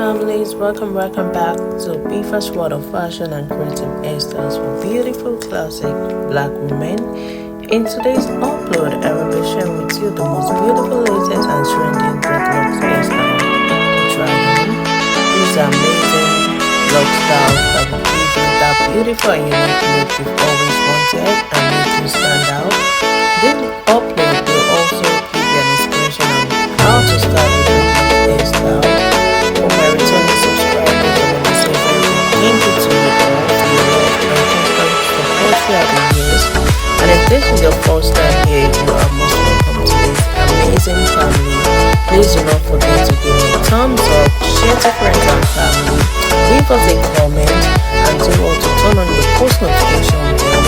families, welcome back to Beaver's World of Fashion and Creative Hairstyles for beautiful classic black women. In today's upload, I will be sharing with you the most beautiful, latest and trending dreadlocks hairstyles to try on. These are amazing LocsStyles that will give you that beautiful and unique look you've always wanted and make you stand out. This upload will also give you an inspiration on how to style a dreadlocks hairstyle. For my returning subscribers, I want to say thank you to you all for your love and constant support throughout the years. And if this is your first time here, you are most welcome to this amazing family. Please do not forget to give me a thumbs up, share to friends and family, leave us a comment, and do also turn on the post notification bell